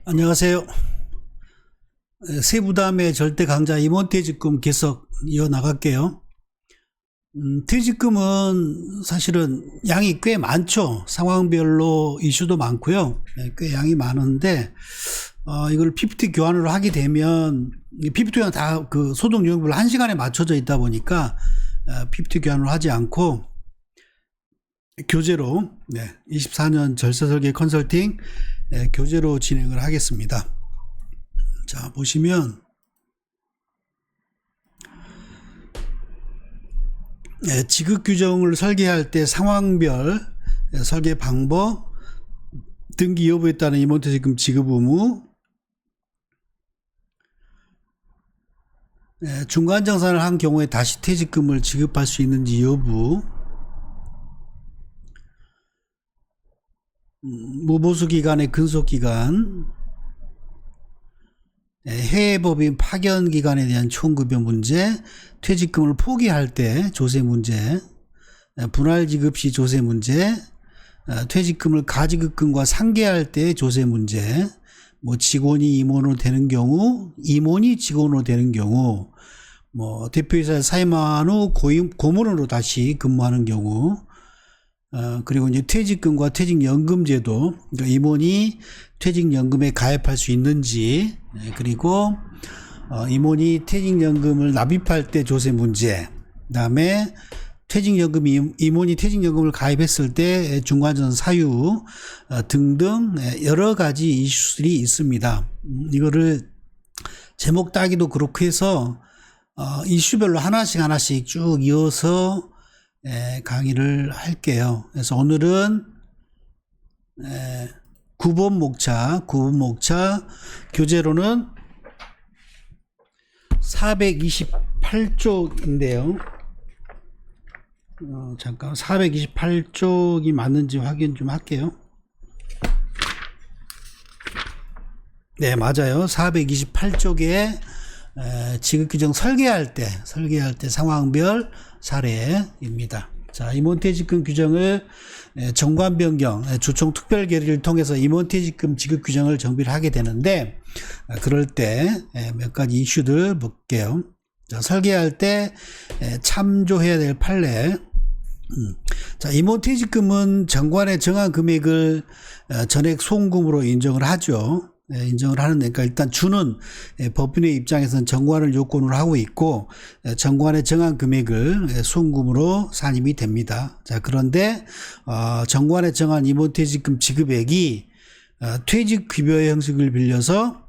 안녕하세요. 세부담의 절대 강자 임원퇴직금 계속 이어나갈게요. 퇴직금은 사실은 양이 꽤 많죠. 상황별로 이슈도 많고요. 꽤 양이 많은데 이걸 PPT 교환으로 하게 되면 PPT 교환 다 그 소득 요금별 1시간에 맞춰져 있다 보니까 PPT 교환을 하지 않고 교재로 24년 절세설계 컨설팅 교재로 진행을 하겠습니다. 자, 보시면 지급 규정을 설계할 때 상황별 설계 방법, 등기 여부에 따른 임원퇴직금 지급 의무, 중간정산을 한 경우에 다시 퇴직금을 지급할 수 있는지 여부, 무보수기간의 근속기간, 해외법인 파견기간에 대한 총급여 문제, 퇴직금을 포기할 때 조세 문제, 분할지급 시 조세 문제, 퇴직금을 가지급금과 상계할 때 조세 문제, 직원이 임원으로 되는 경우, 임원이 직원으로 되는 경우, 대표이사 사임한 후 고문으로 다시 근무하는 경우, 그리고 이제 퇴직금과 퇴직연금제도, 그러니까 임원이 퇴직연금에 가입할 수 있는지, 그리고 임원이 퇴직연금을 납입할 때 조세 문제, 그다음에 임원이 퇴직연금을 가입했을 때 중간전 사유 등등 여러 가지 이슈들이 있습니다. 이거를 제목 따기도 그렇고 해서 이슈별로 하나씩 쭉 이어서 강의를 할게요. 그래서 오늘은 9번 목차 교재로는 428쪽인데요. 잠깐 428쪽이 맞는지 확인 좀 할게요. 네, 맞아요. 428쪽에 지급규정 설계할 때 상황별 사례입니다. 자, 임원퇴직금 규정을 정관 변경, 주총 특별 결의를 통해서 임원퇴직금 지급 규정을 정비를 하게 되는데, 그럴 때 몇 가지 이슈들 볼게요. 자, 설계할 때 참조해야 될 판례. 자, 임원퇴직금은 정관에 정한 금액을 전액 송금으로 인정을 하죠. 인정을 하는데, 그러니까 일단 주는 법인의 입장에서는 정관을 요건으로 하고 있고, 정관에 정한 금액을 송금으로 산입이 됩니다. 자, 그런데 정관에 정한 임원퇴직금 지급액이 퇴직급여의 형식을 빌려서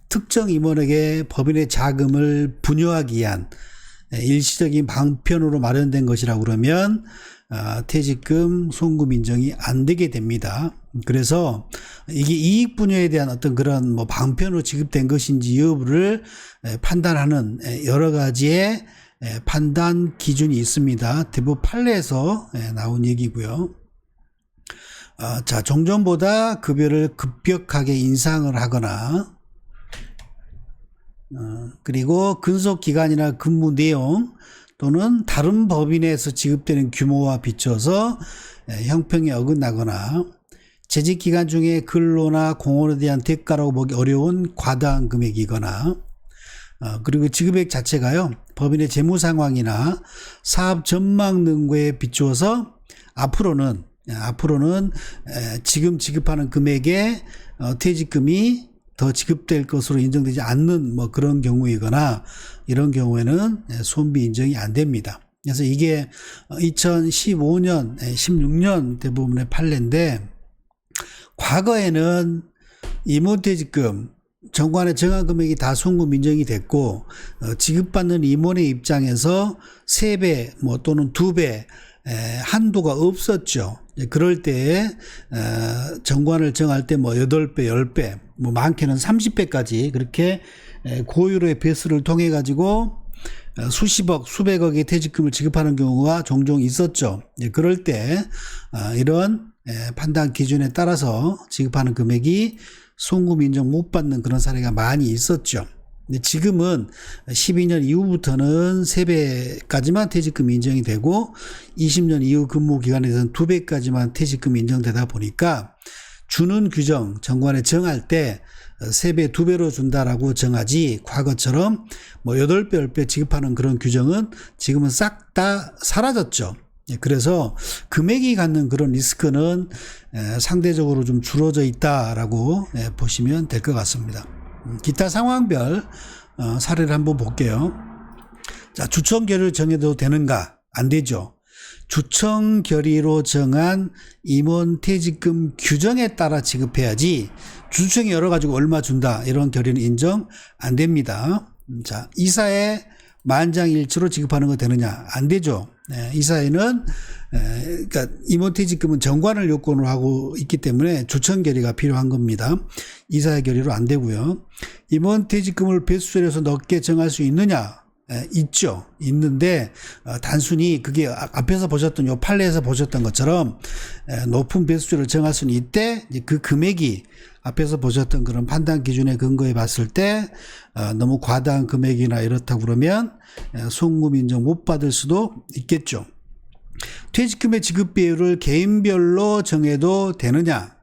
특정 임원에게 법인의 자금을 분여하기 위한 일시적인 방편으로 마련된 것이라고 그러면 퇴직금 송금 인정이 안 되게 됩니다. 그래서 이게 이익 분여에 대한 어떤 그런 방편으로 지급된 것인지 여부를 판단하는 여러 가지의 판단 기준이 있습니다. 대부분 판례에서 나온 얘기고요. 자, 종전보다 급여를 급격하게 인상을 하거나, 그리고 근속기간이나 근무 내용 또는 다른 법인에서 지급되는 규모와 비춰서 형평이 어긋나거나, 재직기간 중에 근로나 공헌에 대한 대가라고 보기 어려운 과다한 금액이거나, 그리고 지급액 자체가요, 법인의 재무 상황이나 사업 전망 등에 비추어서 앞으로는 지금 지급하는 금액에 퇴직금이 더 지급될 것으로 인정되지 않는 그런 경우이거나, 이런 경우에는 손비 인정이 안 됩니다. 그래서 이게 2015년, 16년 대부분의 판례인데, 과거에는 임원퇴직금 정관에 정한 금액이 다 송금 인정이 됐고, 지급받는 임원의 입장에서 3배 또는 2배 한도가 없었죠. 그럴 때 정관을 정할 때 8배, 10배, 많게는 30배까지 그렇게 고유로의 배수를 통해 가지고 수십억, 수백억의 퇴직금을 지급하는 경우가 종종 있었죠. 그럴 때 이런 판단 기준에 따라서 지급하는 금액이 송금 인정 못 받는 그런 사례가 많이 있었죠. 근데 지금은 12년 이후부터는 3배까지만 퇴직금이 인정이 되고, 20년 이후 근무 기간에서는 2배까지만 퇴직금이 인정되다 보니까 주는 규정 정관에 정할 때 3배, 2배로 준다라고 정하지 과거처럼 뭐 8배, 10배 지급하는 그런 규정은 지금은 싹 다 사라졌죠. 그래서 금액이 갖는 그런 리스크는 상대적으로 좀 줄어져 있다라고 보시면 될 것 같습니다. 기타 상황별 사례를 한번 볼게요. 자, 주청결의를 정해도 되는가? 안 되죠. 주청결의로 정한 임원퇴직금 규정에 따라 지급해야지 주청이 열어가지고 얼마 준다 이런 결의는 인정 안 됩니다. 자, 이사회 만장일치로 지급하는 거 되느냐? 안 되죠. 이사회는 그러니까 임원퇴직금은 정관을 요건으로 하고 있기 때문에 주청결의가 필요한 겁니다. 이사회 결의로 안 되고요. 임원퇴직금을 배수절에서 높게 정할 수 있느냐? 있죠. 있는데 단순히 그게 앞에서 보셨던 요 판례에서 보셨던 것처럼 높은 배수절을 정할 수는 있대. 그 금액이 앞에서 보셨던 그런 판단 기준에 근거해 봤을 때 너무 과다한 금액이나 이렇다고 그러면 송금 인정 못 받을 수도 있겠죠. 퇴직금의 지급 비율을 개인별로 정해도 되느냐?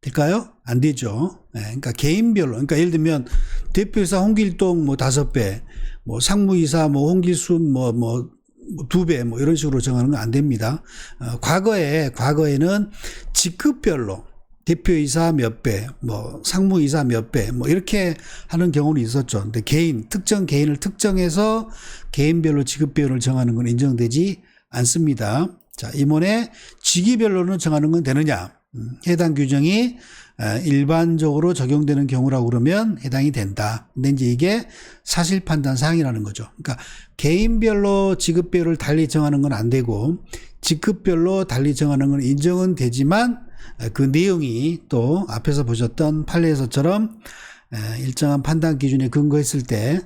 될까요? 안 되죠. 그러니까 개인별로. 그러니까 예를 들면 대표이사 홍길동 뭐 5배, 뭐 상무이사 뭐 홍길순 뭐 2배 뭐 이런 식으로 정하는 건 안 됩니다. 과거에는 직급별로 대표이사 몇 배, 뭐 상무이사 몇 배, 뭐 이렇게 하는 경우는 있었죠. 근데 특정 개인을 특정해서 개인별로 지급 비율을 정하는 건 인정되지 않습니다. 자, 임원의 직위별로는 정하는 건 되느냐? 해당 규정이 일반적으로 적용되는 경우라고 그러면 해당이 된다. 근데 이제 이게 사실 판단 사항이라는 거죠. 그러니까 개인별로 지급비율을 달리 정하는 건 안 되고 직급별로 달리 정하는 건 인정은 되지만 그 내용이 또 앞에서 보셨던 판례에서처럼 일정한 판단 기준에 근거했을 때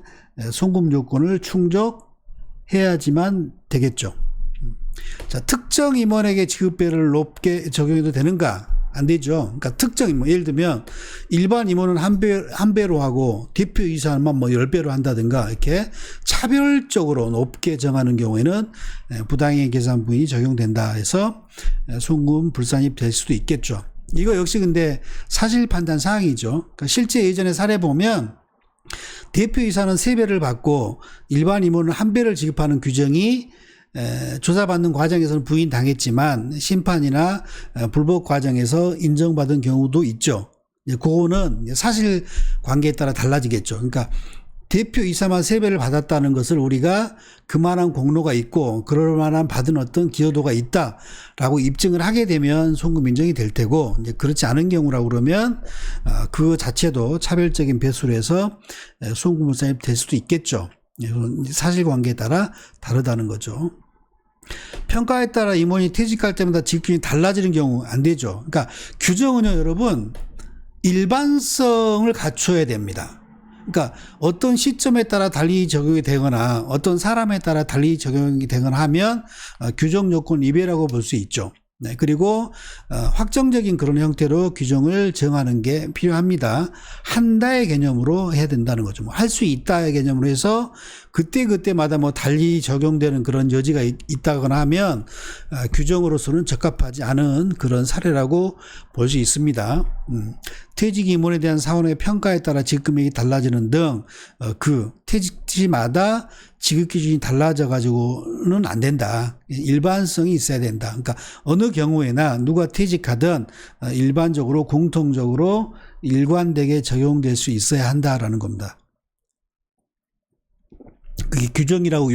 송금 요건을 충족해야지만 되겠죠. 자, 특정 임원에게 지급비율을 높게 적용해도 되는가? 안 되죠. 그러니까 특정 임원, 예를 들면 일반 임원은 한 배로 하고 대표이사만 뭐 10배로 한다든가 이렇게 차별적으로 높게 정하는 경우에는 부당이익 계산 부인이 적용된다 해서 송금 불산입 될 수도 있겠죠. 이거 역시 근데 사실 판단 사항이죠. 그러니까 실제 예전에 사례 보면 대표이사는 3배를 받고 일반 임원은 1배를 지급하는 규정이 조사받는 과정에서는 부인당했지만 심판이나 불법 과정에서 인정받은 경우도 있죠. 그거는 사실 관계에 따라 달라지겠죠. 그러니까 대표이사만 3배를 받았다는 것을 우리가 그만한 공로가 있고 그럴 만한 받은 어떤 기여도가 있다라고 입증을 하게 되면 송금 인정이 될 테고, 이제 그렇지 않은 경우라고 그러면 그 자체도 차별적인 배수로 해서 송금 불산입 될 수도 있겠죠. 사실관계에 따라 다르다는 거죠. 평가에 따라 임원이 퇴직할 때마다 지급기준이 달라지는 경우 안 되죠. 그러니까 규정은요, 여러분, 일반성을 갖춰야 됩니다. 그러니까 어떤 시점에 따라 달리 적용이 되거나 어떤 사람에 따라 달리 적용이 되거나 하면 규정 요건 위배라고 볼 수 있죠. 네, 그리고 확정적인 그런 형태로 규정을 정하는 게 필요합니다. 한다의 개념으로 해야 된다는 거죠. 뭐 할 수 있다의 개념으로 해서 그때마다 뭐 달리 적용되는 그런 여지가 있다거나 하면 규정으로서는 적합하지 않은 그런 사례라고 볼 수 있습니다. 퇴직 임원에 대한 사원의 평가에 따라 지급금액이 달라지는 등 그 퇴직시마다 지급 기준이 달라져 가지고는 안 된다. 일반성이 있어야 된다. 그러니까 어느 경우에나 누가 퇴직하든 일반적으로 공통적으로 일관되게 적용될 수 있어야 한다라는 겁니다. 그게 규정이라고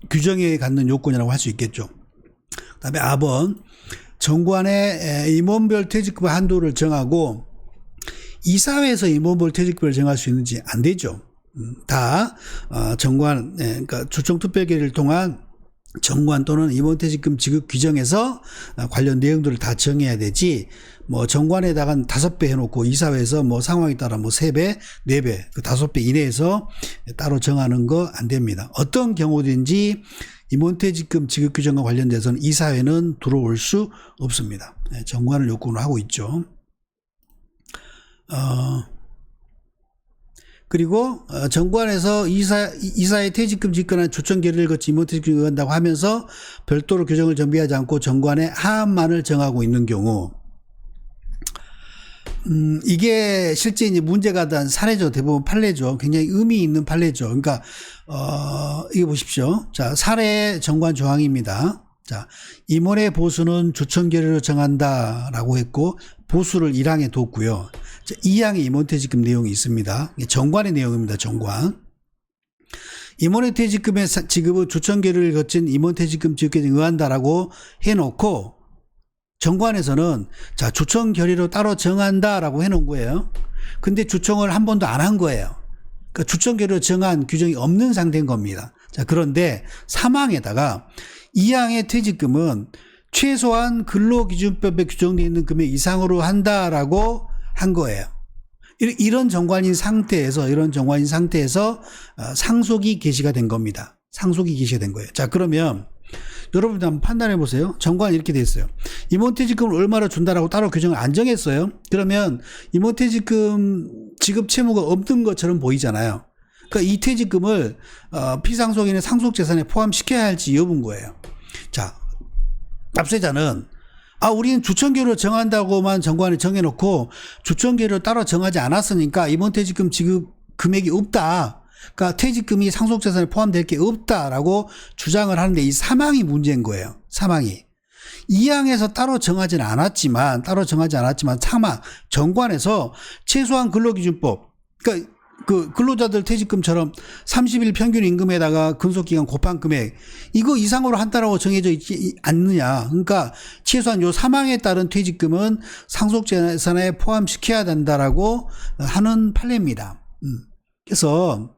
규정에 갖는 요건이라고 할 수 있겠죠. 그다음에 R번, 정관의 임원별 퇴직금 한도를 정하고 이사회에서 임원별 퇴직금을 정할 수 있는지 안 되죠. 다 정관, 그러니까 주총특별결의를 통한 정관 또는 임원퇴직금 지급 규정에서 관련 내용들을 다 정해야 되지, 뭐 정관에다가 5배 해놓고 이사회에서 뭐 상황에 따라 뭐 3배, 4배, 그 5배 이내에서 따로 정하는 거 안 됩니다. 어떤 경우든지 임원퇴직금 지급 규정과 관련돼서는 이사회는 들어올 수 없습니다. 정관을 요건으로 하고 있죠. 그리고 정관에서 이사의 퇴직금 지급이나 조정 결의를 거치 임원퇴직금을 한다고 하면서 별도로 규정을 정비하지 않고 정관의 하한만을 정하고 있는 경우, 이게 실제 이제 문제가 된 사례죠. 대부분 판례죠. 굉장히 의미 있는 판례죠. 그러니까, 이거 보십시오. 자, 사례 정관 조항입니다. 자, 임원의 보수는 주청 결의로 정한다라고 했고, 보수를 1항에 뒀고요. 자, 2항에 임원퇴직금 내용이 있습니다. 정관의 내용입니다. 정관. 임원의 퇴직금의 지급은 주청 결의를 거친 임원퇴직금 지급에 의한다라고 해놓고, 정관에서는 자, 주청 결의로 따로 정한다라고 해놓은 거예요. 근데 주청을 한 번도 안 한 거예요. 그러니까 주청 결의로 정한 규정이 없는 상태인 겁니다. 자, 그런데 3항에다가 2항의 퇴직금은 최소한 근로기준법에 규정되어 있는 금액 이상으로 한다라고 한 거예요. 이런 정관인 상태에서 상속이 개시가 된 겁니다. 상속이 개시가 된 거예요. 자, 그러면 여러분들 한번 판단해 보세요. 정관이 이렇게 돼 있어요. 임원퇴직금을 얼마로 준다라고 따로 규정을 안 정했어요. 그러면 임원퇴직금 지급 채무가 없는 것처럼 보이잖아요. 그러니까 이 퇴직금을 피상속인의 상속재산에 포함시켜야 할지 여부인 거예요. 자, 납세자는 우리는 주청계로 정한다고만 정관에 정해놓고 주청계로 따로 정하지 않았으니까 임원퇴직금 지급 금액이 없다. 그러니까 퇴직금이 상속재산에 포함될 게 없다라고 주장을 하는데 이 3항이 문제인 거예요. 3항이. 2항에서 따로 정하지는 않았지만 3항 정관에서 최소한 근로기준법, 그러니까 그 근로자들 퇴직금처럼 30일 평균 임금에다가 근속기간 곱한 금액 이거 이상으로 한다라고 정해져 있지 않느냐. 그러니까 최소한 요 3항에 따른 퇴직금은 상속재산에 포함시켜야 된다라고 하는 판례입니다. 그래서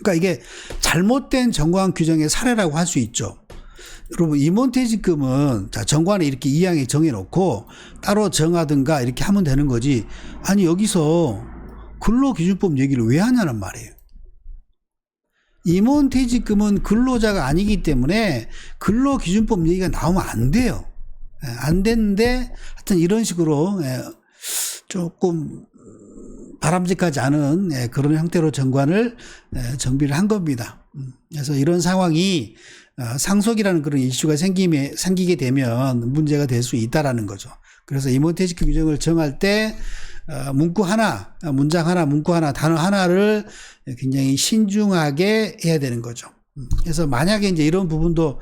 그러니까 이게 잘못된 정관 규정의 사례라고 할 수 있죠. 여러분, 임원퇴직금은 자, 정관에 이렇게 2항에 정해놓고 따로 정하든가 이렇게 하면 되는 거지. 아니, 여기서 근로기준법 얘기를 왜 하냐는 말이에요. 임원퇴직금은 근로자가 아니기 때문에 근로기준법 얘기가 나오면 안 돼요. 안 되는데 하여튼 이런 식으로 조금 바람직하지 않은 그런 형태로 정관을 정비를 한 겁니다. 그래서 이런 상황이 상속이라는 그런 이슈가 생기게 되면 문제가 될 수 있다라는 거죠. 그래서 임원퇴직금 규정을 정할 때 문장 하나, 단어 하나를 굉장히 신중하게 해야 되는 거죠. 그래서 만약에 이제 이런 부분도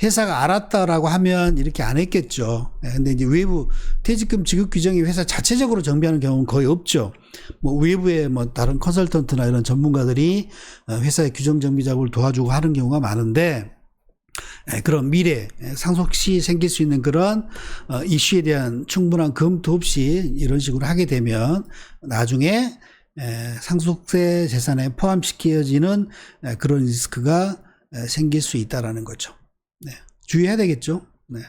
회사가 알았다라고 하면 이렇게 안 했겠죠. 근데 이제 외부 퇴직금 지급 규정이 회사 자체적으로 정비하는 경우는 거의 없죠. 뭐 외부의 뭐 다른 컨설턴트나 이런 전문가들이 회사의 규정 정비 작업을 도와주고 하는 경우가 많은데, 그런 미래 상속 시 생길 수 있는 그런 이슈에 대한 충분한 검토 없이 이런 식으로 하게 되면 나중에 상속세 재산에 포함시켜지는 그런 리스크가 생길 수 있다라는 거죠. 네. 주의해야 되겠죠. 네.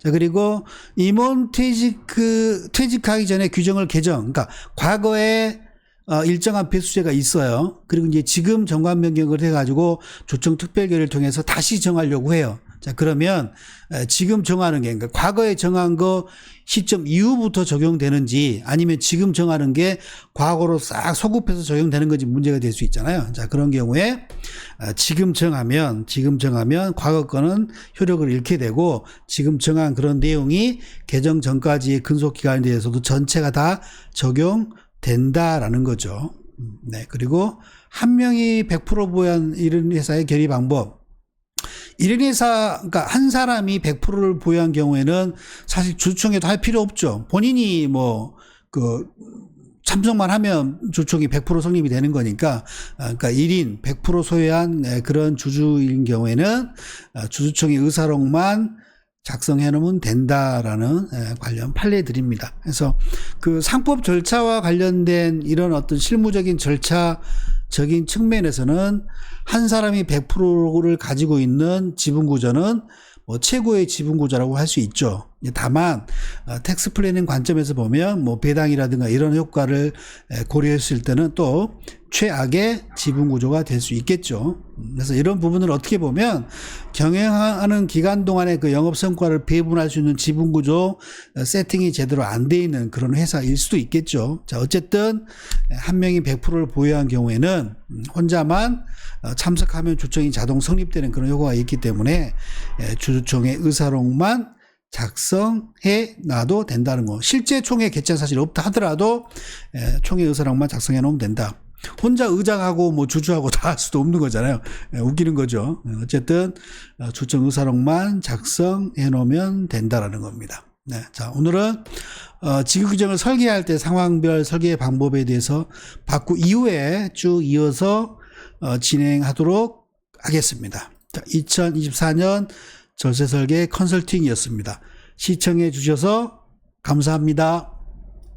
자, 그리고 임원 퇴직하기 전에 규정을 개정. 그러니까 과거에 일정한 배수제가 있어요. 그리고 이제 지금 정관 변경을 해가지고 조정 특별결의를 통해서 다시 정하려고 해요. 자, 그러면 지금 정하는 게, 그러니까 과거에 정한 거 시점 이후부터 적용되는지 아니면 지금 정하는 게 과거로 싹 소급해서 적용되는 건지 문제가 될 수 있잖아요. 자, 그런 경우에 지금 정하면 과거 거는 효력을 잃게 되고 지금 정한 그런 내용이 개정 전까지의 근속기간에 대해서도 전체가 다 적용된다라는 거죠. 네. 그리고 한 명이 100% 보유한 이런 회사의 결의 방법. 이런 회사, 그러니까 한 사람이 100%를 보유한 경우에는 사실 주총에도 할 필요 없죠. 본인이 참석만 하면 주총이 100% 성립이 되는 거니까, 그러니까 1인 100% 소유한 그런 주주인 경우에는 주주총의 의사록만 작성해 놓으면 된다라는 관련 판례들입니다. 그래서 그 상법 절차와 관련된 이런 어떤 실무적인 절차적인 측면에서는 한 사람이 100%를 가지고 있는 지분구조는 뭐 최고의 지분구조라고 할 수 있죠. 다만 텍스 플래닝 관점에서 보면 뭐 배당이라든가 이런 효과를 고려했을 때는 또 최악의 지분구조가 될 수 있겠죠. 그래서 이런 부분을 어떻게 보면 경영하는 기간 동안의 그 영업성과를 배분할 수 있는 지분구조 세팅이 제대로 안 돼 있는 그런 회사일 수도 있겠죠. 자, 어쨌든 한 명이 100%를 보유한 경우에는 혼자만 참석하면 주총이 자동 성립되는 그런 효과가 있기 때문에 주주총의 의사록만 작성해 놔도 된다는 거. 실제 총회 개최 사실 없다 하더라도 총회 의사록만 작성해 놓으면 된다. 혼자 의장하고 뭐 주주하고 다 할 수도 없는 거잖아요. 웃기는 거죠. 어쨌든 주총 의사록만 작성해 놓으면 된다라는 겁니다. 네, 자 오늘은 지구규정을 설계할 때 상황별 설계 방법에 대해서 받고 이후에 쭉 이어서 진행하도록 하겠습니다. 자, 2024년 절세설계 컨설팅이었습니다. 시청해 주셔서 감사합니다.